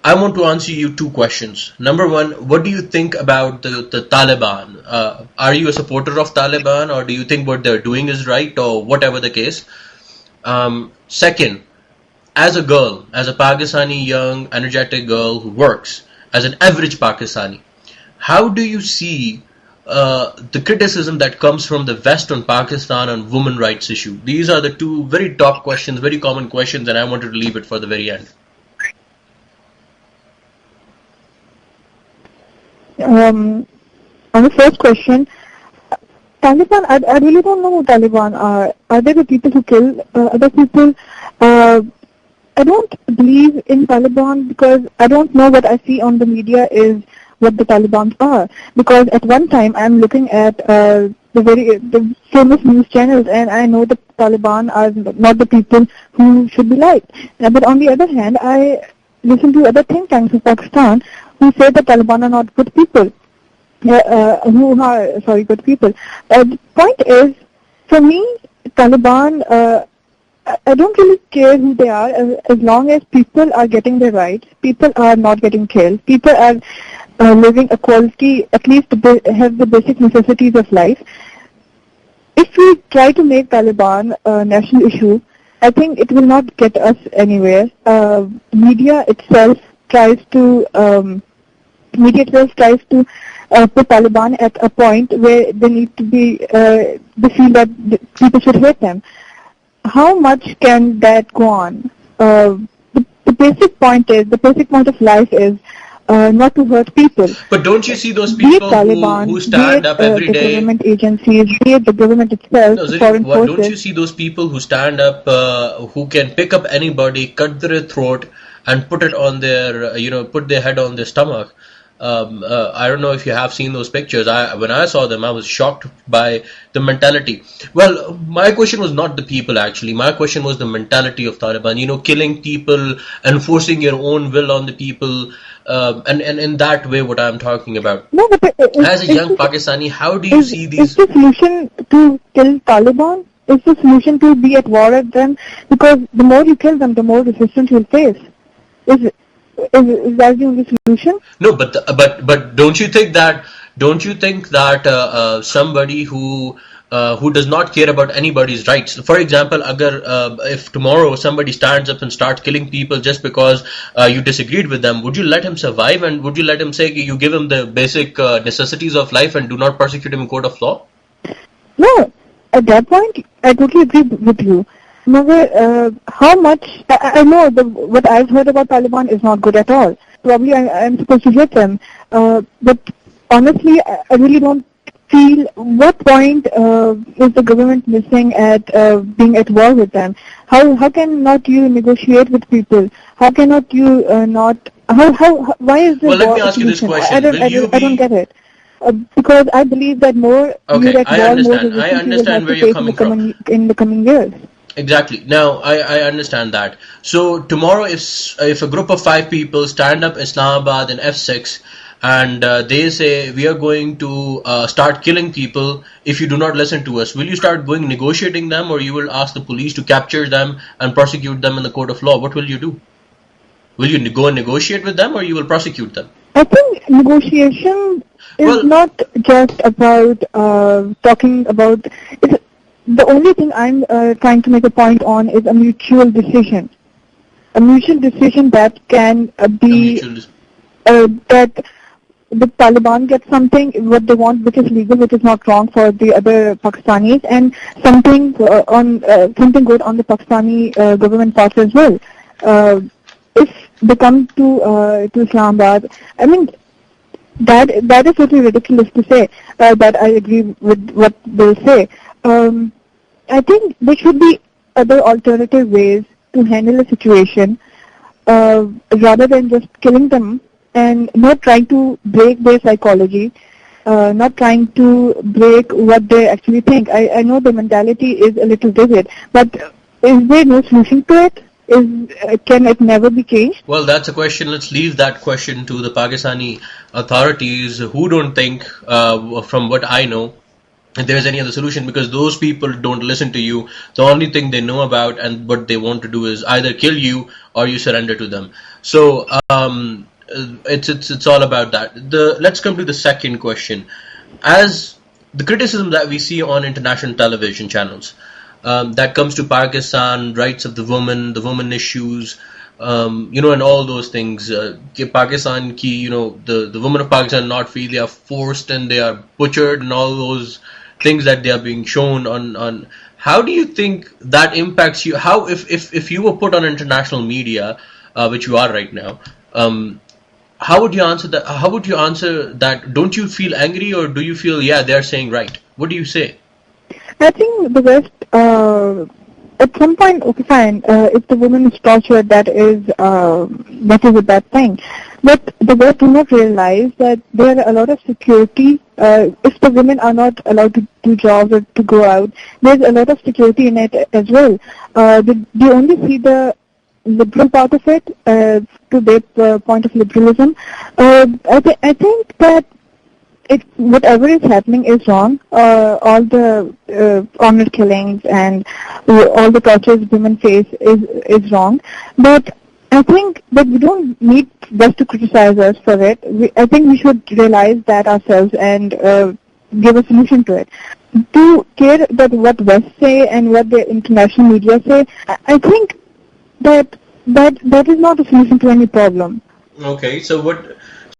I want to answer you two questions. Number one, what do you think about the Taliban? Are you a supporter of Taliban, or do you think what they're doing is right, or whatever the case? Second, as a girl, as a Pakistani young, energetic girl who works as an average Pakistani, how do you see the criticism that comes from the West on Pakistan on women rights issue? These are the two very top questions, very common questions, and I wanted to leave it for the very end. On the first question, Taliban, I really don't know who Taliban are. Are they the people who kill other people? I don't believe in Taliban because I don't know what I see on the media is what the Taliban are. Because at one time I'm looking at the famous news channels and I know the Taliban are not the people who should be liked. But on the other hand, I listen to other think tanks of Pakistan who say that Taliban are not good people. Good people. The point is, for me, Taliban, I don't really care who they are as long as people are getting their rights, people are not getting killed, people are living a quality, at least have the basic necessities of life. If we try to make Taliban a national issue, I think it will not get us anywhere. Media itself tries to put Taliban at a point where they need to be, they feel that people should hate them. How much can that go on? The basic point of life is not to hurt people. But don't you see those people who stand up every day? The government agencies, the government itself, foreign forces. Don't you see those people who stand up, who can pick up anybody, cut their throat, and put it on their, put their head on their stomach? I don't know if you have seen those pictures. When I saw them, I was shocked by the mentality. Well, my question was not the people actually. My question was the mentality of Taliban. Killing people, enforcing your own will on the people, and in that way, what I'm talking about. No, but as a young Pakistani, how do you see these? Is the solution to kill Taliban? Is the solution to be at war with them? Because the more you kill them, the more resistance you'll face. Is that the only solution? No, but don't you think that somebody who does not care about anybody's rights, for example, if tomorrow somebody stands up and starts killing people just because you disagreed with them, would you let him survive, and would you let him say you give him the basic necessities of life and do not prosecute him in court of law? No, at that point I totally agree with you. How much, I know what I've heard about Taliban is not good at all. Probably I'm supposed to hate them. But honestly, I really don't feel what point is the government missing at being at war with them. How cannot you negotiate with people? How cannot you why is this war? Well, let me ask you this question. I don't get it. Because I believe that more you're at war, more resistance you will have to face in the coming years. Exactly. Now, I understand that. So tomorrow, if a group of 5 people stand up Islamabad in F6 and they say we are going to start killing people if you do not listen to us, will you start going negotiating them, or you will ask the police to capture them and prosecute them in the court of law? What will you do? Will you go and negotiate with them, or you will prosecute them? I think negotiation is not just about talking about. The only thing I'm trying to make a point on is a mutual decision. A mutual decision that can be that the Taliban gets something what they want, which is legal, which is not wrong for the other Pakistanis, and something something good on the Pakistani government part as well. If they come to Islamabad, I mean that is totally ridiculous to say. But I agree with what they say. I think there should be other alternative ways to handle a situation rather than just killing them and not trying to break their psychology, not trying to break what they actually think. I know the mentality is a little rigid, but is there no solution to it? Can it never be changed? Well, that's a question. Let's leave that question to the Pakistani authorities, who don't think, from what I know, if there is any other solution, because those people don't listen to you. The only thing they know about and what they want to do is either kill you or you surrender to them. So it's all about that. Let's come to the second question. As the criticism that we see on international television channels, that comes to Pakistan, rights of the woman issues, and all those things. Pakistan ki, the women of Pakistan not free, they are forced and they are butchered, and all those things that they are being shown on. How do you think that impacts you? How, if you were put on international media, which you are right now, how would you answer that? How would you answer that? Don't you feel angry, or do you feel, yeah, they're saying right? What do you say? I think the West, at some point, okay, fine, if the woman is tortured, that is a bad thing. But the West do not realize that there are a lot of security. If the women are not allowed to do jobs or to go out, there's a lot of security in it as well. They only see the liberal part of it, to their point of liberalism. I think that whatever is happening is wrong. All the honor killings and all the tortures women face is wrong. But I think that we don't need just to criticize us for it. I think we should realize that ourselves and give a solution to it. To care that what West say and what the international media say, I think that is not a solution to any problem. Okay, so what